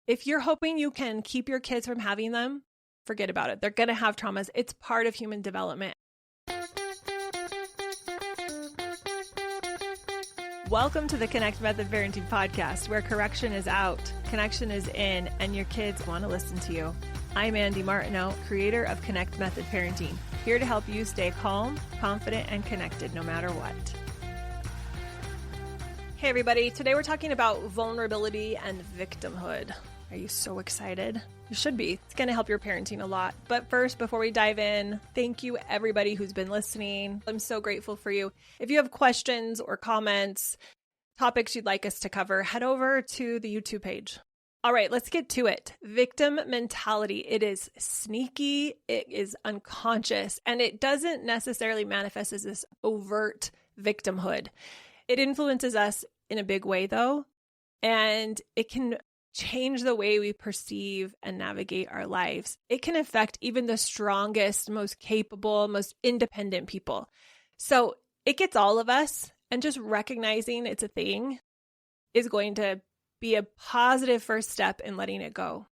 If you're hoping you can keep your kids from having them, forget about it. They're going to have traumas. It's part of human development. Welcome to the Connect Method Parenting Podcast, where correction is out, connection is in, and your kids want to listen to you. I'm Andy Martineau, creator of Connect Method Parenting, here to help you stay calm, confident, and connected no matter what. Hey everybody, today we're talking about vulnerability and victimhood. Are you so excited? You should be. It's going to help your parenting a lot. But first, before we dive in, thank you everybody who's been listening. I'm so grateful for you. If you have questions or comments, topics you'd like us to cover, head over to the YouTube page. All right, let's get to it. Victim mentality. It is sneaky, it is unconscious, and it doesn't necessarily manifest as this overt victimhood. It influences us in a big way, though, and it can change the way we perceive and navigate our lives. It can affect even the strongest, most capable, most independent people. So it gets all of us, and just recognizing it's a thing is going to be a positive first step in letting it go.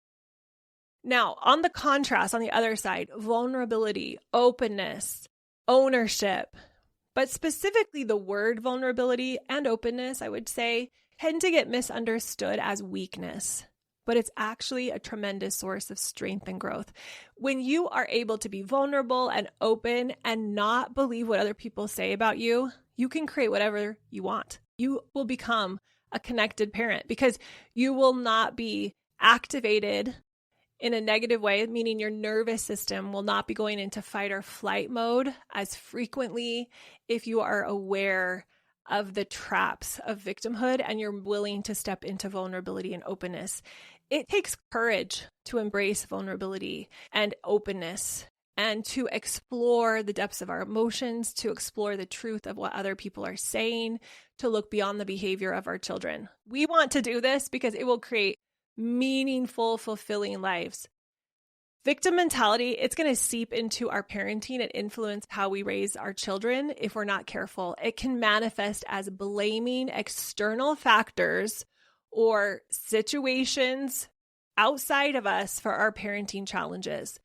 Now, on the contrast, on the other side, vulnerability, openness, ownership, but specifically the word vulnerability and openness, I would say, tend to get misunderstood as weakness, but it's actually a tremendous source of strength and growth. When you are able to be vulnerable and open and not believe what other people say about you, you can create whatever you want. You will become a connected parent because you will not be activated in a negative way, meaning your nervous system will not be going into fight or flight mode as frequently if you are aware of the traps of victimhood and you're willing to step into vulnerability and openness. It takes courage to embrace vulnerability and openness and to explore the depths of our emotions, to explore the truth of what other people are saying, to look beyond the behavior of our children. We want to do this because it will create meaningful, fulfilling lives. Victim mentality, it's going to seep into our parenting and influence how we raise our children if we're not careful. It can manifest as blaming external factors or situations outside of us for our parenting challenges.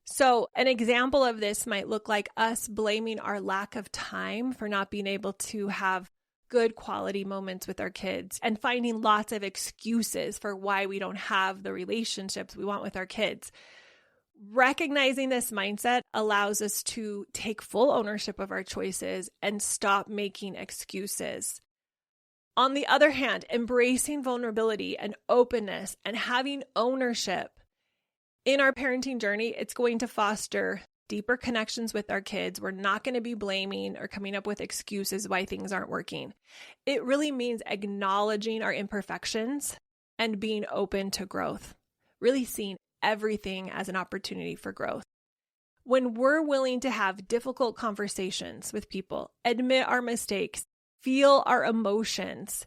So an example of this might look like us blaming our lack of time for not being able to have good quality moments with our kids and finding lots of excuses for why we don't have the relationships we want with our kids. Recognizing this mindset allows us to take full ownership of our choices and stop making excuses. On the other hand, embracing vulnerability and openness and having ownership in our parenting journey, it's going to foster deeper connections with our kids. We're not going to be blaming or coming up with excuses why things aren't working. It really means acknowledging our imperfections and being open to growth, really seeing everything as an opportunity for growth. When we're willing to have difficult conversations with people, admit our mistakes, feel our emotions,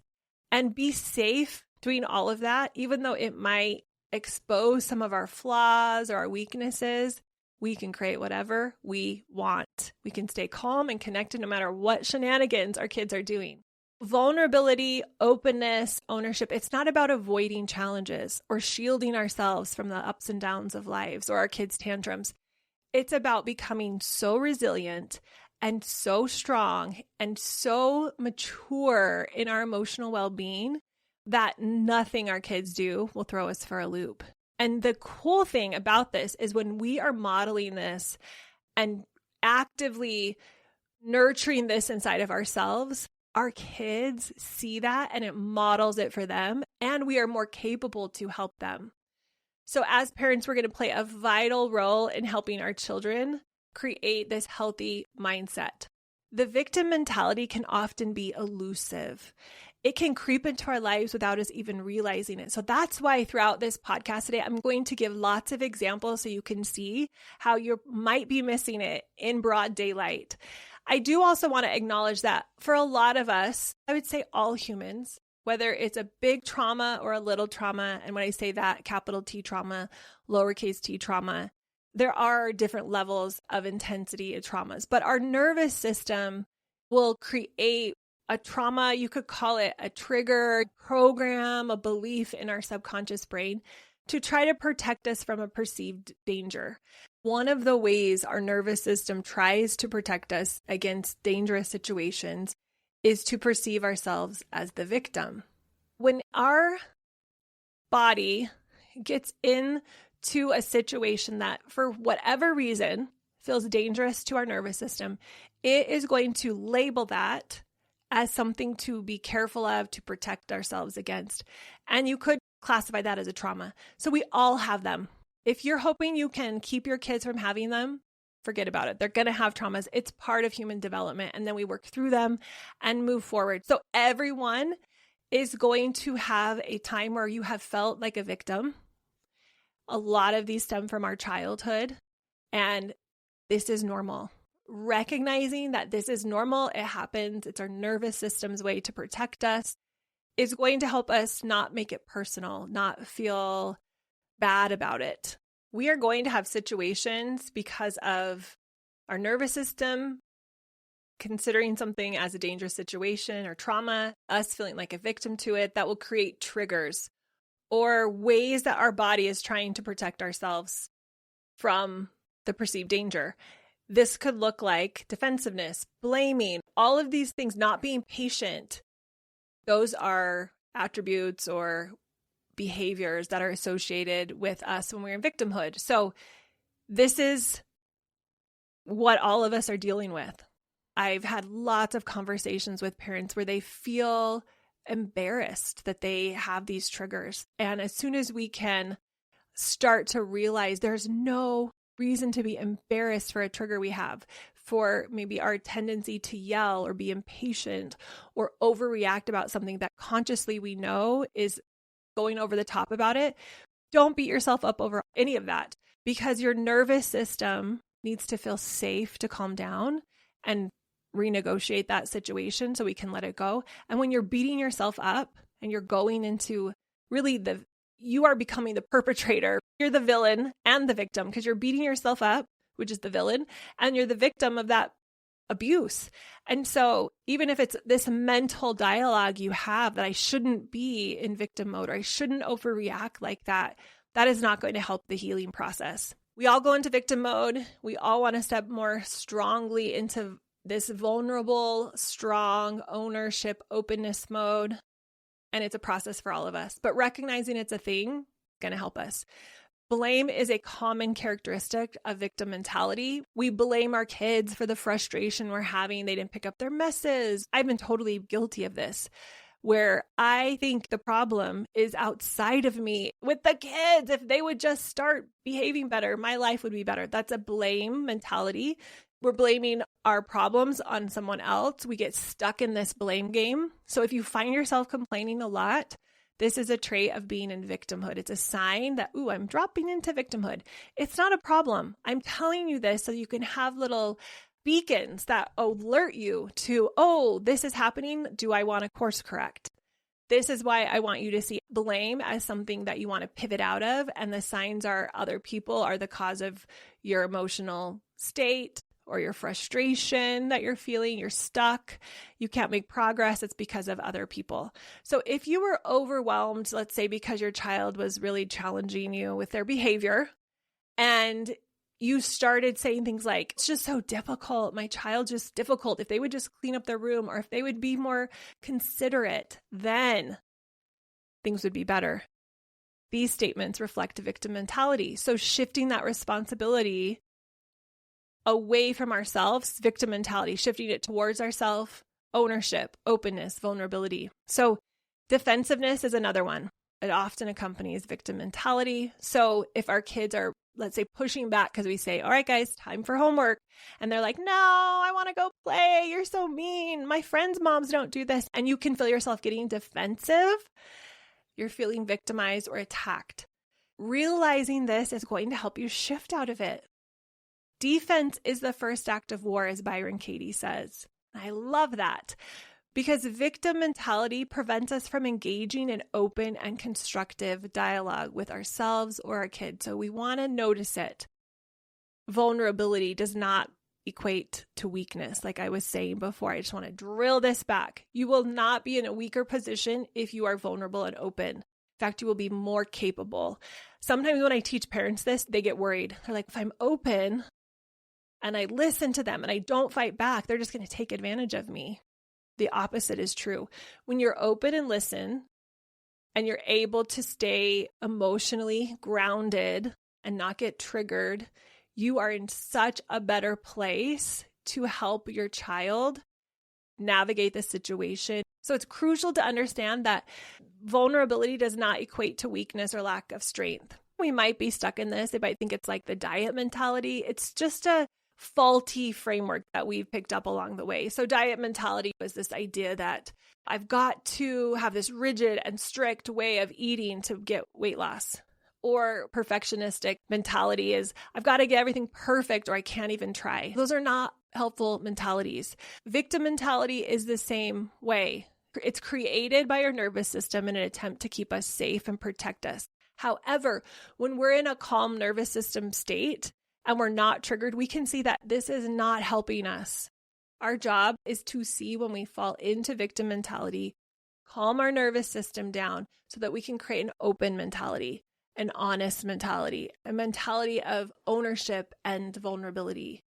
and be safe doing all of that, even though it might expose some of our flaws or our weaknesses, we can create whatever we want. We can stay calm and connected no matter what shenanigans our kids are doing. Vulnerability, openness, ownership, it's not about avoiding challenges or shielding ourselves from the ups and downs of lives or our kids' tantrums. It's about becoming so resilient and so strong and so mature in our emotional well-being that nothing our kids do will throw us for a loop. And the cool thing about this is when we are modeling this and actively nurturing this inside of ourselves, our kids see that and it models it for them, and we are more capable to help them. So as parents, we're going to play a vital role in helping our children create this healthy mindset. The victim mentality can often be elusive. It can creep into our lives without us even realizing it. So that's why throughout this podcast today, I'm going to give lots of examples so you can see how you might be missing it in broad daylight. I do also want to acknowledge that for a lot of us, I would say all humans, whether it's a big trauma or a little trauma, and when I say that, capital T trauma, lowercase t trauma, there are different levels of intensity of traumas, but our nervous system will create a trauma, you could call it a trigger, program, a belief in our subconscious brain to try to protect us from a perceived danger. One of the ways our nervous system tries to protect us against dangerous situations is to perceive ourselves as the victim. When our body gets into a situation that, for whatever reason, feels dangerous to our nervous system, it is going to label that as something to be careful of, to protect ourselves against. And you could classify that as a trauma. So we all have them. If you're hoping you can keep your kids from having them, forget about it. They're going to have traumas. It's part of human development. And then we work through them and move forward. So everyone is going to have a time where you have felt like a victim. A lot of these stem from our childhood. And this is normal. Recognizing that this is normal, it happens, it's our nervous system's way to protect us, is going to help us not make it personal, not feel bad about it. We are going to have situations because of our nervous system considering something as a dangerous situation or trauma, us feeling like a victim to it, that will create triggers or ways that our body is trying to protect ourselves from the perceived danger. This could look like defensiveness, blaming, all of these things, not being patient. Those are attributes or behaviors that are associated with us when we're in victimhood. So this is what all of us are dealing with. I've had lots of conversations with parents where they feel embarrassed that they have these triggers. And as soon as we can start to realize there's no reason to be embarrassed for a trigger we have, for maybe our tendency to yell or be impatient or overreact about something that consciously we know is going over the top about it, don't beat yourself up over any of that, because your nervous system needs to feel safe to calm down and renegotiate that situation so we can let it go. And when you're beating yourself up and you're going into really you are becoming the perpetrator. You're the villain and the victim because you're beating yourself up, which is the villain, and you're the victim of that abuse. And so even if it's this mental dialogue you have that I shouldn't be in victim mode or I shouldn't overreact like that, that is not going to help the healing process. We all go into victim mode. We all want to step more strongly into this vulnerable, strong ownership, openness mode. And it's a process for all of us. But recognizing it's a thing is going to help us. Blame is a common characteristic of victim mentality. We blame our kids for the frustration we're having. They didn't pick up their messes. I've been totally guilty of this, where I think the problem is outside of me with the kids. If they would just start behaving better, my life would be better. That's a blame mentality. We're blaming our problems on someone else. We get stuck in this blame game. So if you find yourself complaining a lot, this is a trait of being in victimhood. It's a sign that, ooh, I'm dropping into victimhood. It's not a problem. I'm telling you this so you can have little beacons that alert you to, oh, this is happening. Do I want to course correct? This is why I want you to see blame as something that you want to pivot out of. And the signs are other people are the cause of your emotional state or your frustration that you're feeling. You're stuck. You can't make progress. It's because of other people. So if you were overwhelmed, let's say because your child was really challenging you with their behavior, and you started saying things like, it's just so difficult. My child's just difficult. If they would just clean up their room or if they would be more considerate, then things would be better. These statements reflect a victim mentality. So shifting that responsibility away from ourselves, victim mentality, shifting it towards ourselves, ownership, openness, vulnerability. So defensiveness is another one. It often accompanies victim mentality. So if our kids are, let's say, pushing back because we say, all right, guys, time for homework. And they're like, no, I want to go play. You're so mean. My friends' moms don't do this. And you can feel yourself getting defensive. You're feeling victimized or attacked. Realizing this is going to help you shift out of it. Defense is the first act of war, as Byron Katie says. I love that because victim mentality prevents us from engaging in open and constructive dialogue with ourselves or our kids. So we want to notice it. Vulnerability does not equate to weakness. Like I was saying before, I just want to drill this back. You will not be in a weaker position if you are vulnerable and open. In fact, you will be more capable. Sometimes when I teach parents this, they get worried. They're like, if I'm open and I listen to them and I don't fight back, they're just going to take advantage of me. The opposite is true. When you're open and listen and you're able to stay emotionally grounded and not get triggered, you are in such a better place to help your child navigate the situation. So it's crucial to understand that vulnerability does not equate to weakness or lack of strength. We might be stuck in this. They might think it's like the diet mentality. It's just a faulty framework that we've picked up along the way. So diet mentality was this idea that I've got to have this rigid and strict way of eating to get weight loss. Or perfectionistic mentality is I've got to get everything perfect or I can't even try. Those are not helpful mentalities. Victim mentality is the same way. It's created by our nervous system in an attempt to keep us safe and protect us. However, when we're in a calm nervous system state and we're not triggered, we can see that this is not helping us. Our job is to see when we fall into victim mentality, calm our nervous system down so that we can create an open mentality, an honest mentality, a mentality of ownership and vulnerability.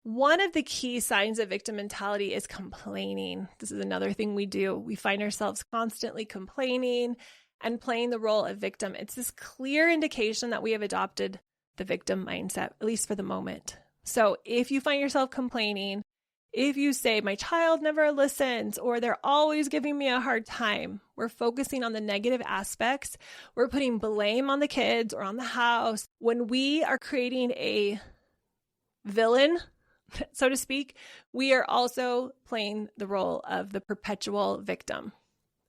One of the key signs of victim mentality is complaining. This is another thing we do. We find ourselves constantly complaining and playing the role of victim. It's this clear indication that we have adopted the victim mindset, at least for the moment. So if you find yourself complaining, if you say, my child never listens, or they're always giving me a hard time, we're focusing on the negative aspects. We're putting blame on the kids or on the house. When we are creating a villain, so to speak, we are also playing the role of the perpetual victim,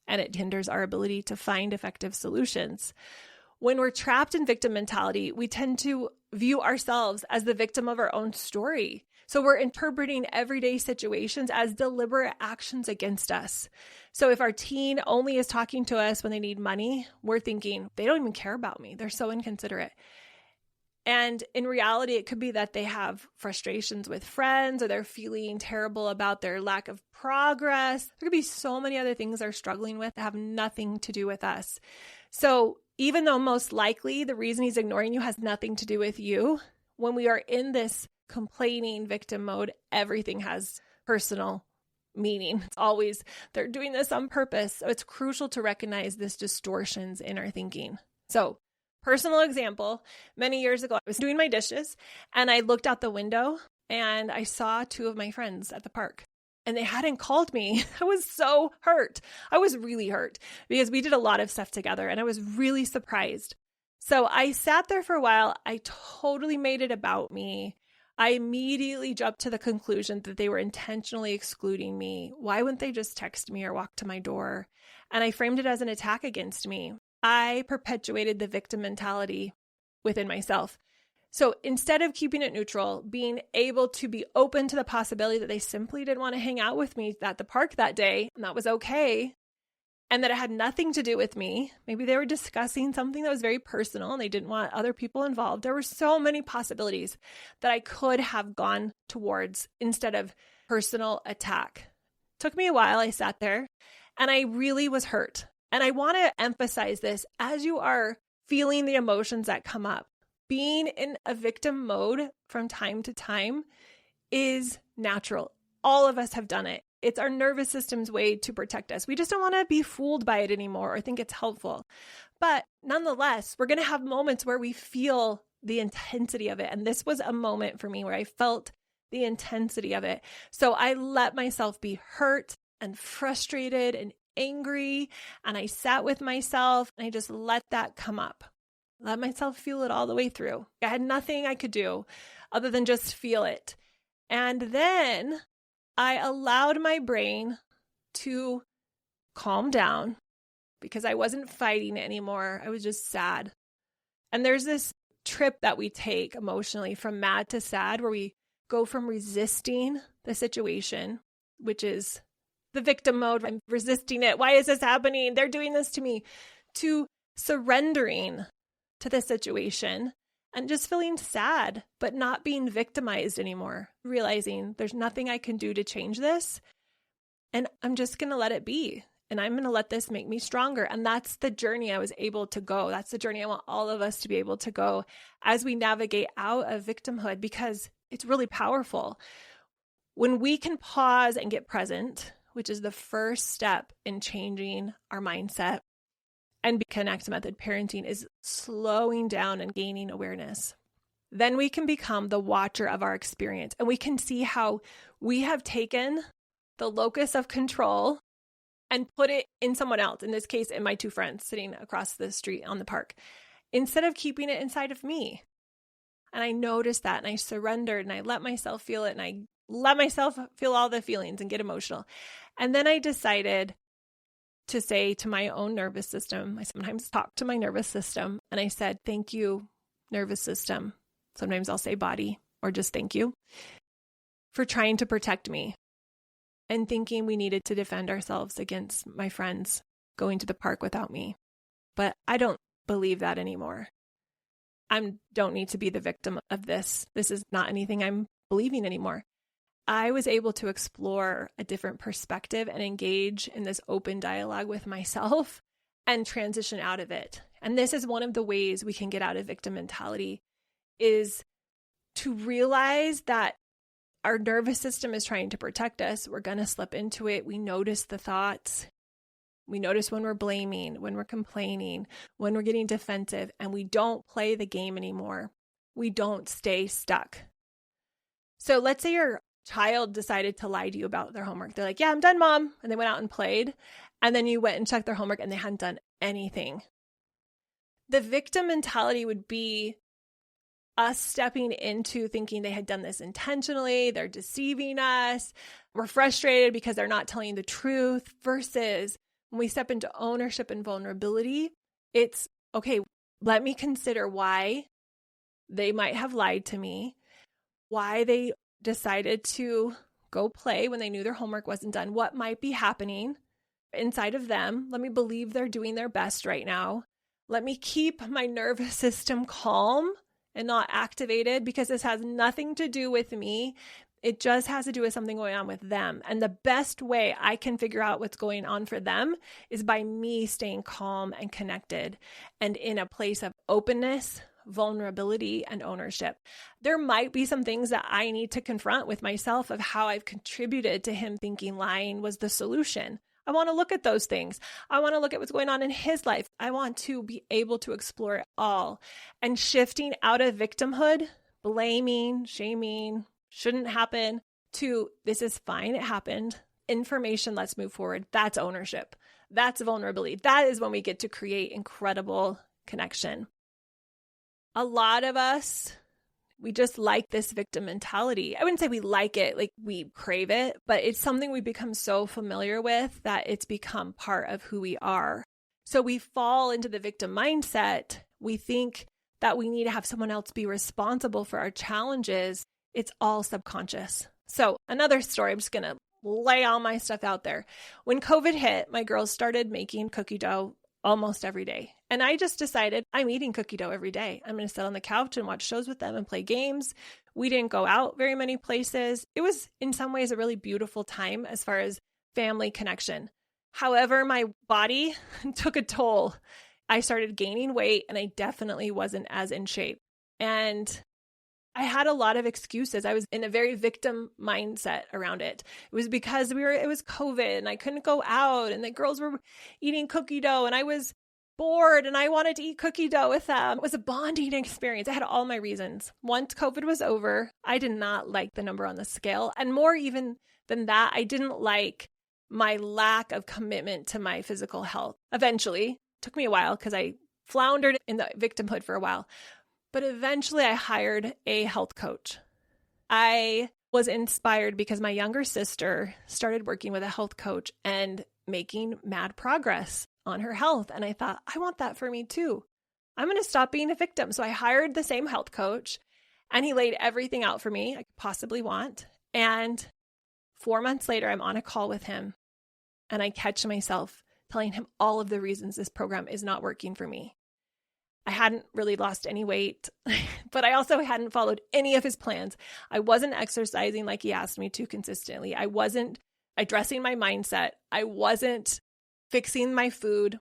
and it hinders our ability to find effective solutions. When we're trapped in victim mentality, we tend to view ourselves as the victim of our own story. So we're interpreting everyday situations as deliberate actions against us. So if our teen only is talking to us when they need money, we're thinking, they don't even care about me. They're so inconsiderate. And in reality, it could be that they have frustrations with friends or they're feeling terrible about their lack of progress. There could be so many other things they're struggling with that have nothing to do with us. So even though most likely the reason he's ignoring you has nothing to do with you, when we are in this complaining victim mode, everything has personal meaning. It's always, they're doing this on purpose. So it's crucial to recognize this distortions in our thinking. So personal example, many years ago, I was doing my dishes and I looked out the window and I saw two of my friends at the park and they hadn't called me. I was so hurt. I was really hurt because we did a lot of stuff together and I was really surprised. So I sat there for a while. I totally made it about me. I immediately jumped to the conclusion that they were intentionally excluding me. Why wouldn't they just text me or walk to my door? And I framed it as an attack against me. I perpetuated the victim mentality within myself. So instead of keeping it neutral, being able to be open to the possibility that they simply didn't want to hang out with me at the park that day, and that was okay, and that it had nothing to do with me. Maybe they were discussing something that was very personal and they didn't want other people involved. There were so many possibilities that I could have gone towards instead of personal attack. It took me a while. I sat there and I really was hurt. And I want to emphasize this as you are feeling the emotions that come up. Being in a victim mode from time to time is natural. All of us have done it. It's our nervous system's way to protect us. We just don't want to be fooled by it anymore or think it's helpful. But nonetheless, we're going to have moments where we feel the intensity of it. And this was a moment for me where I felt the intensity of it. So I let myself be hurt and frustrated and angry, and I sat with myself and I just let that come up. Let myself feel it all the way through. I had nothing I could do other than just feel it. And then I allowed my brain to calm down because I wasn't fighting it anymore. I was just sad. And there's this trip that we take emotionally from mad to sad where we go from resisting the situation, which is the victim mode. I'm resisting it. Why is this happening? They're doing this to me. To surrendering to the situation and just feeling sad, but not being victimized anymore, realizing there's nothing I can do to change this. And I'm just going to let it be. And I'm going to let this make me stronger. And that's the journey I was able to go. That's the journey I want all of us to be able to go as we navigate out of victimhood, because it's really powerful. When we can pause and get present, which is the first step in changing our mindset, and Connect method parenting is slowing down and gaining awareness. Then we can become the watcher of our experience, and we can see how we have taken the locus of control and put it in someone else, in this case, in my two friends sitting across the street on the park, instead of keeping it inside of me. And I noticed that, and I surrendered, and I let myself feel it, and I let myself feel all the feelings and get emotional. And then I decided to say to my own nervous system, I sometimes talk to my nervous system, and I said, thank you, nervous system. Sometimes I'll say body, or just thank you for trying to protect me, and thinking we needed to defend ourselves against my friends going to the park without me. But I don't believe that anymore. I don't need to be the victim of this. This is not anything I'm believing anymore. I was able to explore a different perspective and engage in this open dialogue with myself and transition out of it. And this is one of the ways we can get out of victim mentality, is to realize that our nervous system is trying to protect us. We're going to slip into it. We notice the thoughts. We notice when we're blaming, when we're complaining, when we're getting defensive, and we don't play the game anymore. We don't stay stuck. So let's say your child decided to lie to you about their homework. They're like, yeah, I'm done, Mom. And they went out and played. And then you went and checked their homework and they hadn't done anything. The victim mentality would be us stepping into thinking they had done this intentionally, they're deceiving us, we're frustrated because they're not telling the truth, versus when we step into ownership and vulnerability, it's, okay, let me consider why they might have lied to me, why they decided to go play when they knew their homework wasn't done, what might be happening inside of them. Let me believe they're doing their best right now. Let me keep my nervous system calm and not activated, because this has nothing to do with me. It just has to do with something going on with them. And the best way I can figure out what's going on for them is by me staying calm and connected and in a place of openness, vulnerability, and ownership. There might be some things that I need to confront with myself of how I've contributed to him thinking lying was the solution. I want to look at those things. I want to look at what's going on in his life. I want to be able to explore it all. And shifting out of victimhood, blaming, shaming, shouldn't happen, to this is fine, it happened. Information, let's move forward. That's ownership. That's vulnerability. That is when we get to create incredible connection. A lot of us, we just like this victim mentality. I wouldn't say we like it, like we crave it, but it's something we become so familiar with that it's become part of who we are. So we fall into the victim mindset. We think that we need to have someone else be responsible for our challenges. It's all subconscious. So another story, I'm just going to lay all my stuff out there. When COVID hit, my girls started making cookie dough almost every day. And I just decided I'm eating cookie dough every day. I'm going to sit on the couch and watch shows with them and play games. We didn't go out very many places. It was in some ways a really beautiful time as far as family connection. However, my body took a toll. I started gaining weight and I definitely wasn't as in shape. And I had a lot of excuses. I was in a very victim mindset around it. It was because it was COVID and I couldn't go out and the girls were eating cookie dough and I was bored and I wanted to eat cookie dough with them. It was a bonding experience. I had all my reasons. Once COVID was over, I did not like the number on the scale. And more even than that, I didn't like my lack of commitment to my physical health. Eventually, it took me a while because I floundered in the victimhood for a while. But eventually I hired a health coach. I was inspired because my younger sister started working with a health coach and making mad progress on her health. And I thought, I want that for me too. I'm going to stop being a victim. So I hired the same health coach and he laid everything out for me I could possibly want. And 4 months later, I'm on a call with him and I catch myself telling him all of the reasons this program is not working for me. I hadn't really lost any weight, but I also hadn't followed any of his plans. I wasn't exercising like he asked me to consistently. I wasn't addressing my mindset. I wasn't fixing my food.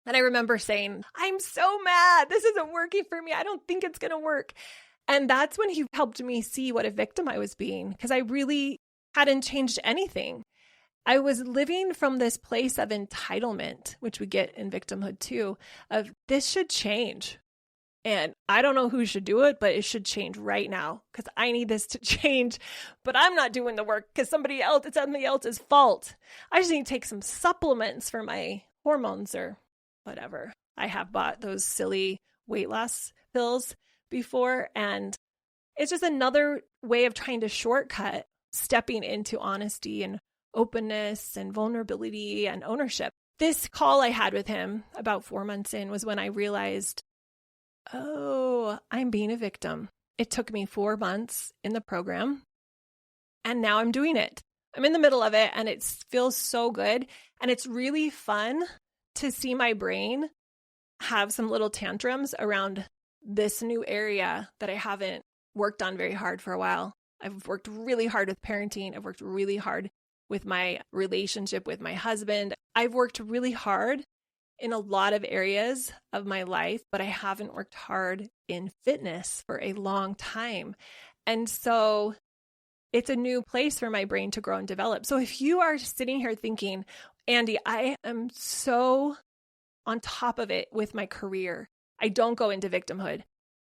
And I remember saying, I'm so mad. This isn't working for me. I don't think it's going to work. And that's when he helped me see what a victim I was being, because I really hadn't changed anything. I was living from this place of entitlement, which we get in victimhood too, of this should change. And I don't know who should do it, but it should change right now because I need this to change. But I'm not doing the work because it's somebody else's fault. I just need to take some supplements for my hormones or whatever. I have bought those silly weight loss pills before, and it's just another way of trying to shortcut stepping into honesty and openness and vulnerability and ownership. This call I had with him about 4 months in was when I realized, oh, I'm being a victim. It took me 4 months in the program, and now I'm doing it. I'm in the middle of it, and it feels so good. And it's really fun to see my brain have some little tantrums around this new area that I haven't worked on very hard for a while. I've worked really hard with parenting. I've worked really hard with my relationship with my husband. I've worked really hard in a lot of areas of my life, but I haven't worked hard in fitness for a long time. And so it's a new place for my brain to grow and develop. So if you are sitting here thinking, Andy, I am so on top of it with my career, I don't go into victimhood.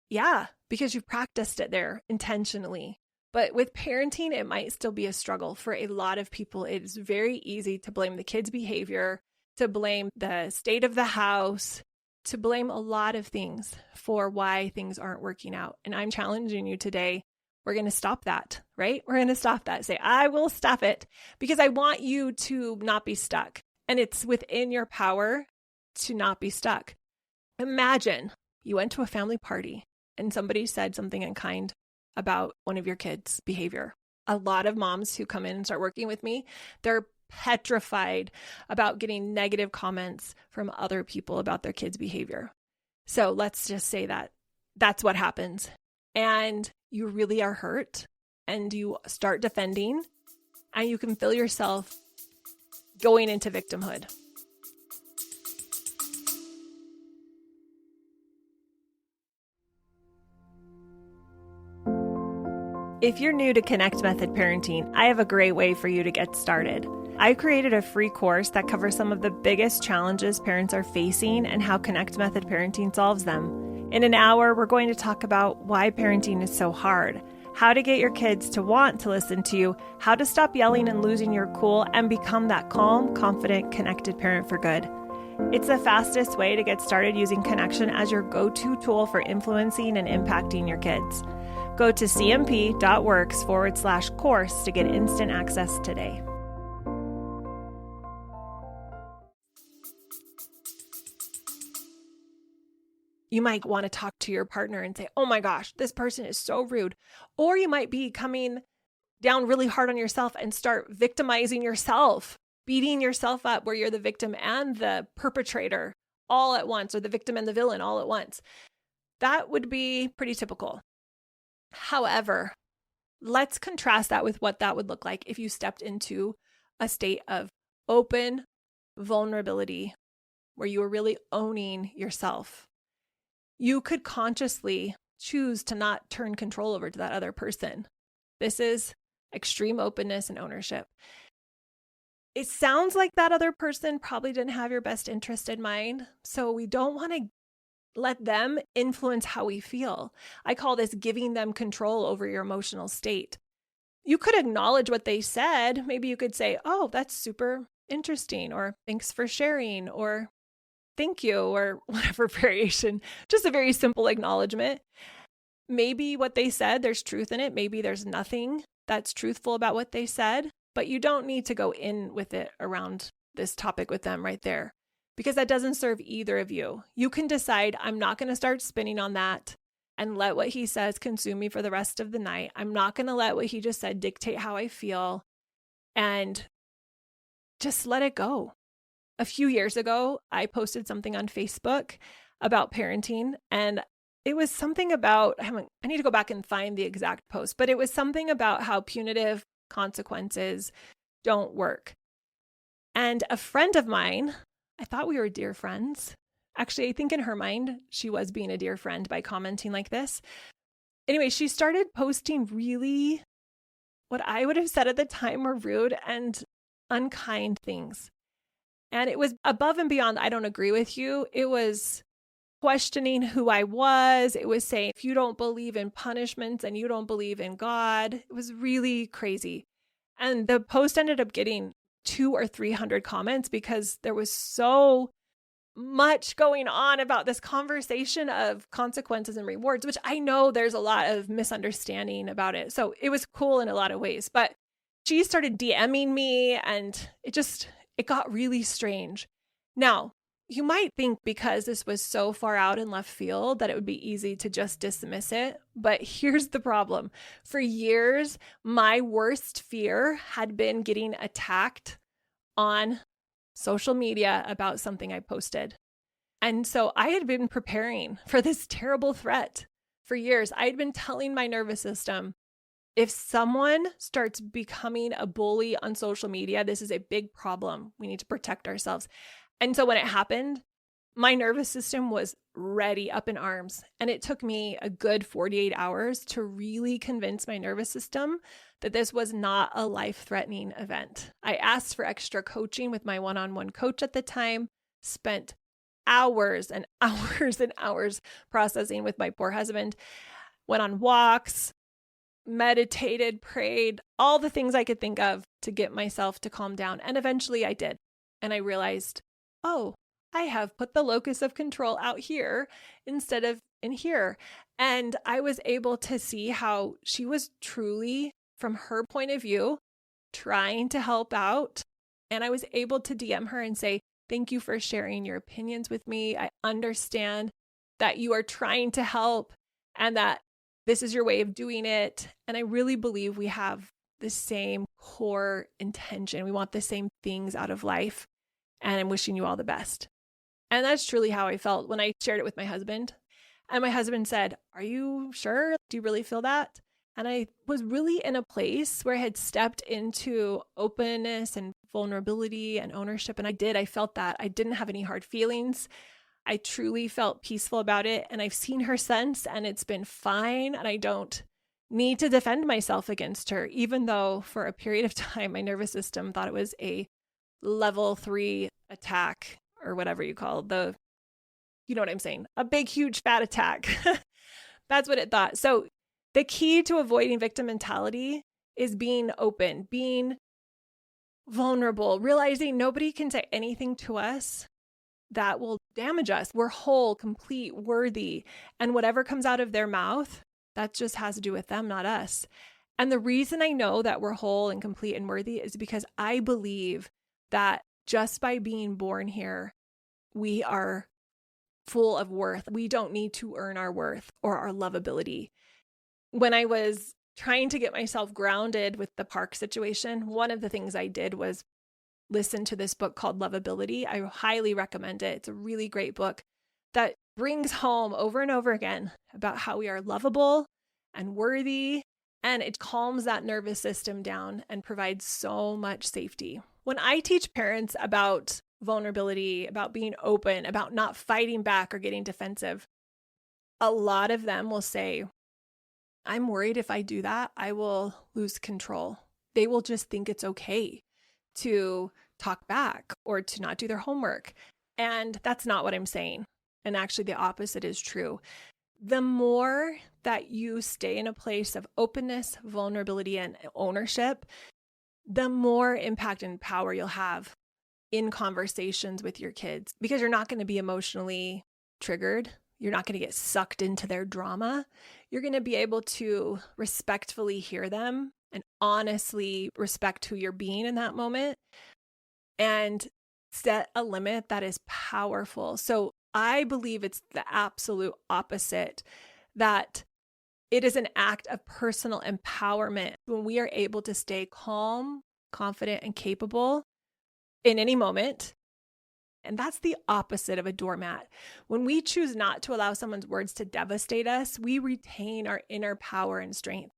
Yeah, because you've practiced it there intentionally. But with parenting, it might still be a struggle. For a lot of people, it is very easy to blame the kids' behavior, to blame the state of the house, to blame a lot of things for why things aren't working out. And I'm challenging you today. We're going to stop that, right? We're going to stop that. Say, I will stop it because I want you to not be stuck. And it's within your power to not be stuck. Imagine you went to a family party and somebody said something unkind about one of your kids' behavior. A lot of moms who come in and start working with me, they're petrified about getting negative comments from other people about their kids' behavior. So let's just say that that's what happens. And you really are hurt and you start defending and you can feel yourself going into victimhood. If you're new to Connect Method Parenting, I have a great way for you to get started. I've created a free course that covers some of the biggest challenges parents are facing and how Connect Method Parenting solves them. In an hour, we're going to talk about why parenting is so hard, how to get your kids to want to listen to you, how to stop yelling and losing your cool, and become that calm, confident, connected parent for good. It's the fastest way to get started using connection as your go-to tool for influencing and impacting your kids. Go to cmp.works/course to get instant access today. You might want to talk to your partner and say, oh my gosh, this person is so rude. Or you might be coming down really hard on yourself and start victimizing yourself, beating yourself up where you're the victim and the perpetrator all at once, or the victim and the villain all at once. That would be pretty typical. However, let's contrast that with what that would look like if you stepped into a state of open vulnerability where you were really owning yourself. You could consciously choose to not turn control over to that other person. This is extreme openness and ownership. It sounds like that other person probably didn't have your best interest in mind, so we don't want to let them influence how we feel. I call this giving them control over your emotional state. You could acknowledge what they said. Maybe you could say, oh, that's super interesting, or thanks for sharing, or thank you, or whatever variation. Just a very simple acknowledgement. Maybe what they said, there's truth in it. Maybe there's nothing that's truthful about what they said, but you don't need to go in with it around this topic with them right there, because that doesn't serve either of you. You can decide, I'm not going to start spinning on that and let what he says consume me for the rest of the night. I'm not going to let what he just said dictate how I feel, and just let it go. A few years ago, I posted something on Facebook about parenting. And it was something about, I need to go back and find the exact post, but it was something about how punitive consequences don't work. And a friend of mine, I thought we were dear friends. Actually, I think in her mind, she was being a dear friend by commenting like this. Anyway, she started posting really what I would have said at the time were rude and unkind things. And it was above and beyond, I don't agree with you. It was questioning who I was. It was saying, if you don't believe in punishments and you don't believe in God, it was really crazy. And the post ended up getting 200 or 300 comments because there was so much going on about this conversation of consequences and rewards, which I know there's a lot of misunderstanding about it. So it was cool in a lot of ways, but she started DMing me and it got really strange. Now, you might think because this was so far out in left field that it would be easy to just dismiss it. But here's the problem. For years, my worst fear had been getting attacked on social media about something I posted. And so I had been preparing for this terrible threat for years. I had been telling my nervous system, if someone starts becoming a bully on social media, this is a big problem. We need to protect ourselves. And so when it happened, my nervous system was ready, up in arms. And it took me a good 48 hours to really convince my nervous system that this was not a life-threatening event. I asked for extra coaching with my one-on-one coach at the time, spent hours and hours and hours processing with my poor husband, went on walks, meditated, prayed, all the things I could think of to get myself to calm down. And eventually I did. And I realized, oh, I have put the locus of control out here instead of in here. And I was able to see how she was truly, from her point of view, trying to help out. And I was able to DM her and say, thank you for sharing your opinions with me. I understand that you are trying to help and that this is your way of doing it. And I really believe we have the same core intention. We want the same things out of life. And I'm wishing you all the best. And that's truly how I felt when I shared it with my husband. And my husband said, are you sure? Do you really feel that? And I was really in a place where I had stepped into openness and vulnerability and ownership. And I felt that. I didn't have any hard feelings. I truly felt peaceful about it. And I've seen her since, and it's been fine. And I don't need to defend myself against her, even though for a period of time, my nervous system thought it was a level 3 attack or whatever you call you know what I'm saying? A big, huge, fat attack. That's what it thought. So the key to avoiding victim mentality is being open, being vulnerable, realizing nobody can say anything to us that will damage us. We're whole, complete, worthy. And whatever comes out of their mouth, that just has to do with them, not us. And the reason I know that we're whole and complete and worthy is because I believe that just by being born here, we are full of worth. We don't need to earn our worth or our lovability. When I was trying to get myself grounded with the park situation, one of the things I did was listen to this book called Lovability. I highly recommend it. It's a really great book that brings home over and over again about how we are lovable and worthy, and it calms that nervous system down and provides so much safety. When I teach parents about vulnerability, about being open, about not fighting back or getting defensive, a lot of them will say, I'm worried if I do that, I will lose control. They will just think it's okay to talk back or to not do their homework. And that's not what I'm saying. And actually, the opposite is true. The more that you stay in a place of openness, vulnerability, and ownership, the more impact and power you'll have in conversations with your kids, because you're not going to be emotionally triggered. You're not going to get sucked into their drama. You're going to be able to respectfully hear them and honestly respect who you're being in that moment and set a limit that is powerful. So I believe it's the absolute opposite, that it is an act of personal empowerment when we are able to stay calm, confident, and capable in any moment And that's the opposite of a doormat. When we choose not to allow someone's words to devastate us, we retain our inner power and strength.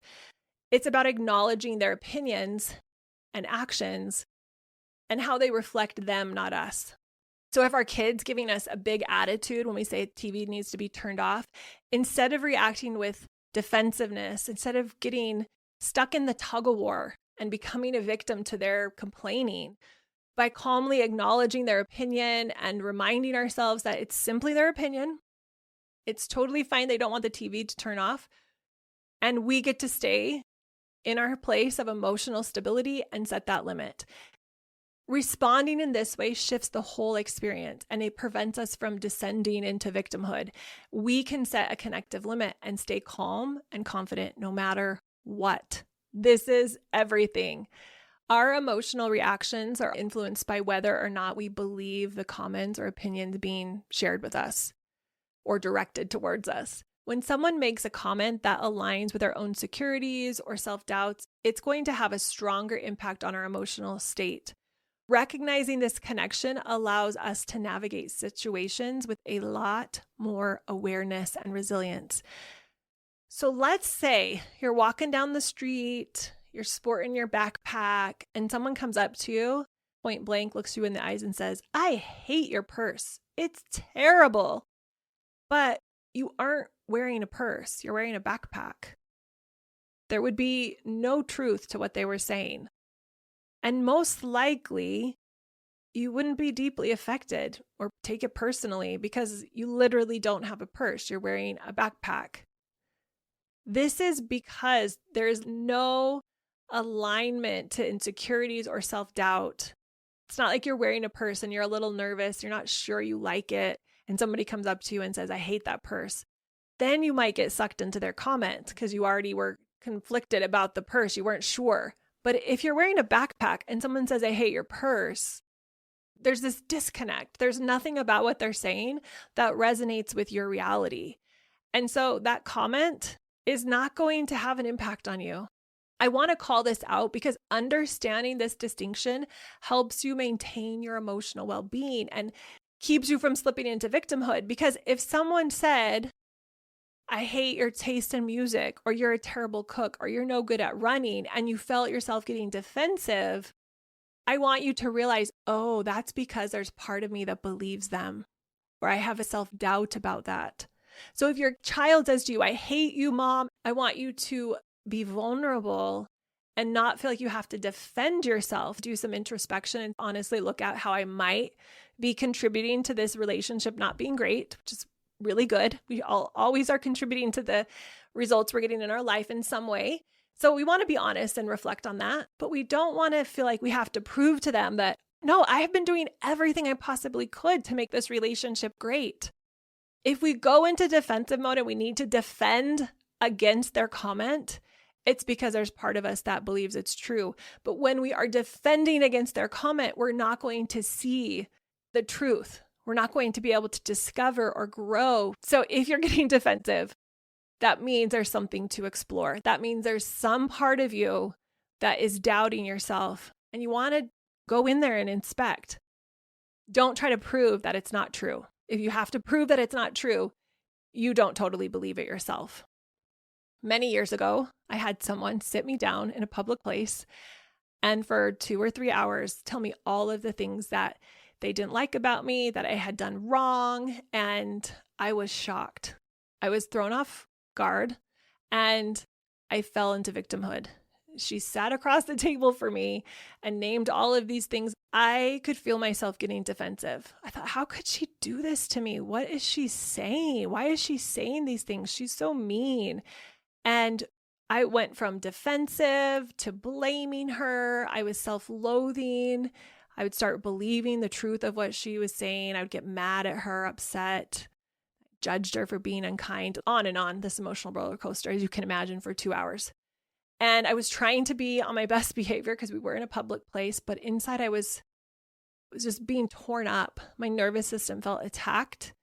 It's about acknowledging their opinions and actions and how they reflect them, not us. So if our kid's giving us a big attitude when we say TV needs to be turned off, instead of reacting with defensiveness, instead of getting stuck in the tug of war and becoming a victim to their complaining, by calmly acknowledging their opinion and reminding ourselves that it's simply their opinion, it's totally fine. They don't want the TV to turn off. And we get to stay in our place of emotional stability and set that limit. Responding in this way shifts the whole experience, and it prevents us from descending into victimhood. We can set a connective limit and stay calm and confident no matter what. This is everything. Our emotional reactions are influenced by whether or not we believe the comments or opinions being shared with us or directed towards us. When someone makes a comment that aligns with our own insecurities or self-doubts, it's going to have a stronger impact on our emotional state. Recognizing this connection allows us to navigate situations with a lot more awareness and resilience. So let's say you're walking down the street, you're sporting your backpack, and someone comes up to you, point blank, looks you in the eyes and says, "I hate your purse. It's terrible." But you aren't wearing a purse, you're wearing a backpack. There would be no truth to what they were saying. And most likely, you wouldn't be deeply affected or take it personally because you literally don't have a purse. You're wearing a backpack. This is because there's no alignment to insecurities or self-doubt. It's not like you're wearing a purse and you're a little nervous, you're not sure you like it, and somebody comes up to you and says, "I hate that purse." Then you might get sucked into their comment because you already were conflicted about the purse. You weren't sure. But if you're wearing a backpack and someone says, "I hate your purse," there's this disconnect. There's nothing about what they're saying that resonates with your reality. And so that comment is not going to have an impact on you. I want to call this out because understanding this distinction helps you maintain your emotional well-being and keeps you from slipping into victimhood. Because if someone said, "I hate your taste in music," or "you're a terrible cook," or "you're no good at running," and you felt yourself getting defensive, I want you to realize, oh, that's because there's part of me that believes them, or I have a self-doubt about that. So if your child says to you, "I hate you, Mom," I want you to be vulnerable and not feel like you have to defend yourself. Do some introspection and honestly look at how I might be contributing to this relationship not being great, which is really good. We all always are contributing to the results we're getting in our life in some way. So we want to be honest and reflect on that, but we don't want to feel like we have to prove to them that, no, I have been doing everything I possibly could to make this relationship great. If we go into defensive mode and we need to defend against their comment, it's because there's part of us that believes it's true. But when we are defending against their comment, we're not going to see the truth. We're not going to be able to discover or grow. So if you're getting defensive, that means there's something to explore. That means there's some part of you that is doubting yourself, and you want to go in there and inspect. Don't try to prove that it's not true. If you have to prove that it's not true, you don't totally believe it yourself. Many years ago, I had someone sit me down in a public place and for 2 or 3 hours tell me all of the things that they didn't like about me, that I had done wrong, and I was shocked. I was thrown off guard and I fell into victimhood. She sat across the table from me and named all of these things. I could feel myself getting defensive. I thought, how could she do this to me? What is she saying? Why is she saying these things? She's so mean. And I went from defensive to blaming her. I was self-loathing. I would start believing the truth of what she was saying. I would get mad at her, upset, judged her for being unkind, on, this emotional roller coaster, as you can imagine, for 2 hours. And I was trying to be on my best behavior because we were in a public place, but inside I was just being torn up. My nervous system felt attacked.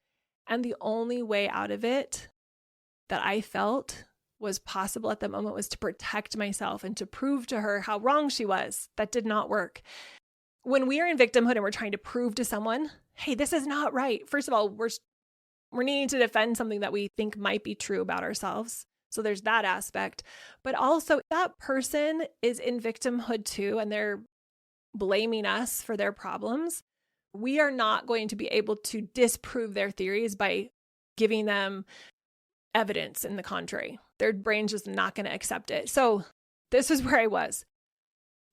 And the only way out of it that I felt was possible at the moment was to protect myself and to prove to her how wrong she was. That did not work. When we are in victimhood and we're trying to prove to someone hey, this is not right. First of all, we're needing to defend something that we think might be true about ourselves. So there's that aspect. But also, that person is in victimhood too, and they're blaming us for their problems. We are not going to be able to disprove their theories by giving them evidence in the contrary. Their brain's just not going to accept it. So this is where I was.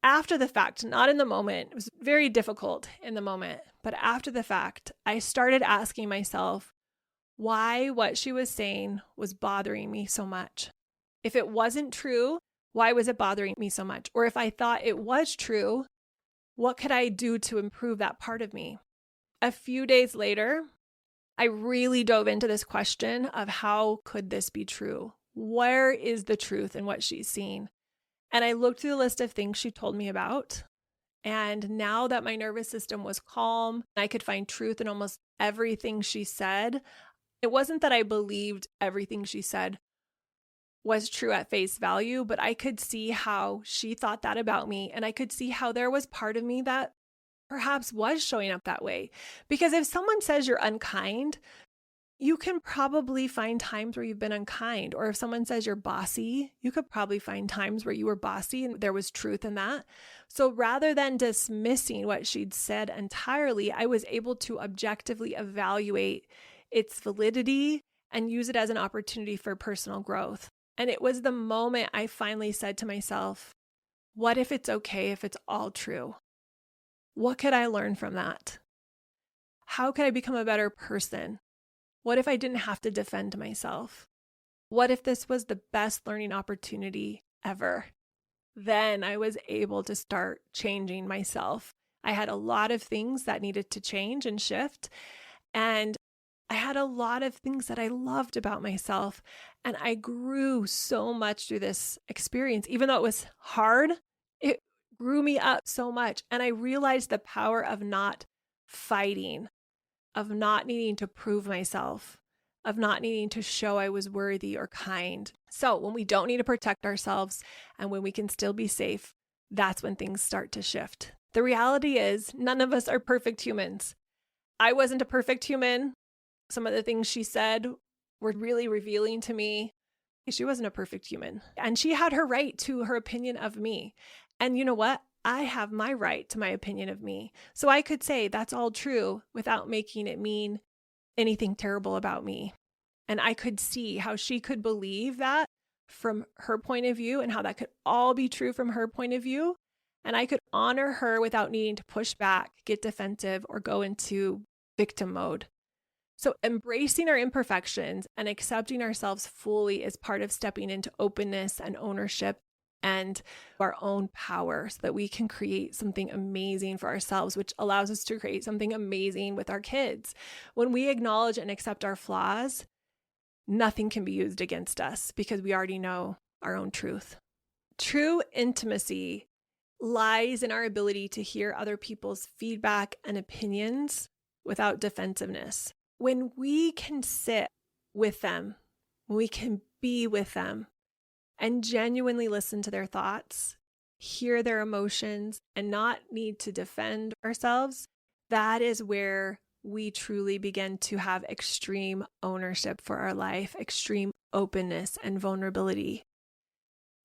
After the fact, not in the moment, it was very difficult in the moment, but after the fact, I started asking myself why what she was saying was bothering me so much. If it wasn't true, why was it bothering me so much? Or if I thought it was true, what could I do to improve that part of me? A few days later, I really dove into this question of how could this be true? Where is the truth in what she's seen? And I looked through the list of things she told me about. And now that my nervous system was calm, I could find truth in almost everything she said. It wasn't that I believed everything she said was true at face value, but I could see how she thought that about me. And I could see how there was part of me that perhaps was showing up that way. Because if someone says you're unkind, you can probably find times where you've been unkind. Or if someone says you're bossy, you could probably find times where you were bossy and there was truth in that. So rather than dismissing what she'd said entirely, I was able to objectively evaluate its validity and use it as an opportunity for personal growth. And it was the moment I finally said to myself, what if it's okay if it's all true? What could I learn from that? How could I become a better person? What if I didn't have to defend myself? What if this was the best learning opportunity ever? Then I was able to start changing myself. I had a lot of things that needed to change and shift. And I had a lot of things that I loved about myself. And I grew so much through this experience. Even though it was hard, it grew me up so much. And I realized the power of not fighting, of not needing to prove myself, of not needing to show I was worthy or kind. So when we don't need to protect ourselves and when we can still be safe, that's when things start to shift. The reality is none of us are perfect humans. I wasn't a perfect human. Some of the things she said were really revealing to me. She wasn't a perfect human. And she had her right to her opinion of me. And you know what? I have my right to my opinion of me. So I could say that's all true without making it mean anything terrible about me. And I could see how she could believe that from her point of view and how that could all be true from her point of view. And I could honor her without needing to push back, get defensive, or go into victim mode. So embracing our imperfections and accepting ourselves fully is part of stepping into openness and ownership and our own power so that we can create something amazing for ourselves, which allows us to create something amazing with our kids. When we acknowledge and accept our flaws, nothing can be used against us because we already know our own truth. True intimacy lies in our ability to hear other people's feedback and opinions without defensiveness. When we can sit with them, when we can be with them and genuinely listen to their thoughts, hear their emotions, and not need to defend ourselves, that is where we truly begin to have extreme ownership for our life, extreme openness and vulnerability.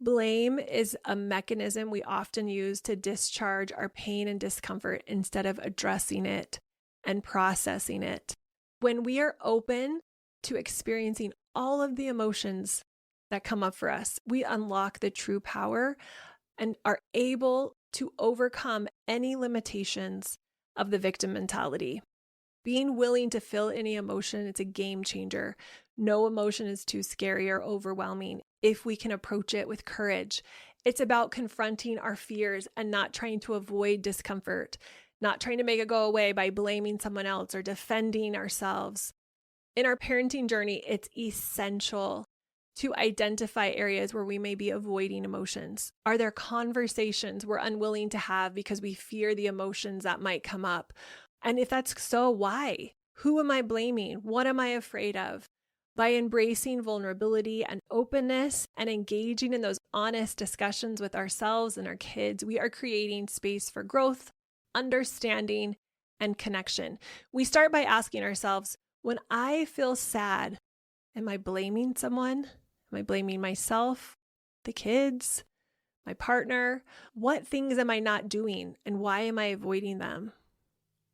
Blame is a mechanism we often use to discharge our pain and discomfort instead of addressing it and processing it. When we are open to experiencing all of the emotions that come up for us, we unlock the true power and are able to overcome any limitations of the victim mentality. Being willing to feel any emotion, it's a game changer. No emotion is too scary or overwhelming if we can approach it with courage. It's about confronting our fears and not trying to avoid discomfort, not trying to make it go away by blaming someone else or defending ourselves. In our parenting journey, it's essential to identify areas where we may be avoiding emotions. Are there conversations we're unwilling to have because we fear the emotions that might come up? And if that's so, why? Who am I blaming? What am I afraid of? By embracing vulnerability and openness and engaging in those honest discussions with ourselves and our kids, we are creating space for growth, understanding, and connection. We start by asking ourselves, when I feel sad, am I blaming someone? Am I blaming myself, the kids, my partner? What things am I not doing and why am I avoiding them?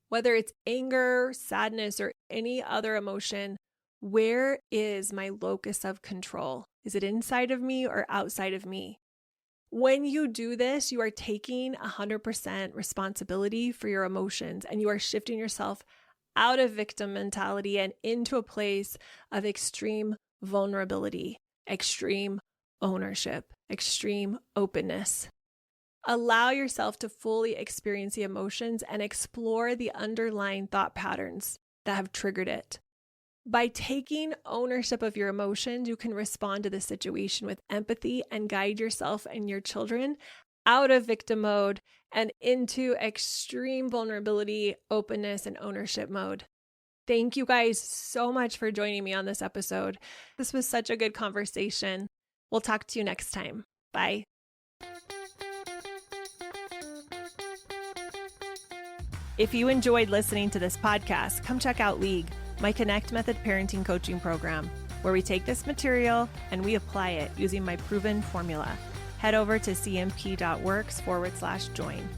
Whether it's anger, sadness, or any other emotion, where is my locus of control? Is it inside of me or outside of me? When you do this, you are taking 100% responsibility for your emotions and you are shifting yourself out of victim mentality and into a place of extreme vulnerability, extreme ownership, extreme openness. Allow yourself to fully experience the emotions and explore the underlying thought patterns that have triggered it. By taking ownership of your emotions, you can respond to the situation with empathy and guide yourself and your children out of victim mode and into extreme vulnerability, openness, and ownership mode. Thank you guys so much for joining me on this episode. This was such a good conversation. We'll talk to you next time. Bye. If you enjoyed listening to this podcast, come check out League, my Connect Method parenting coaching program, where we take this material and we apply it using my proven formula. Head over to cmp.works/join.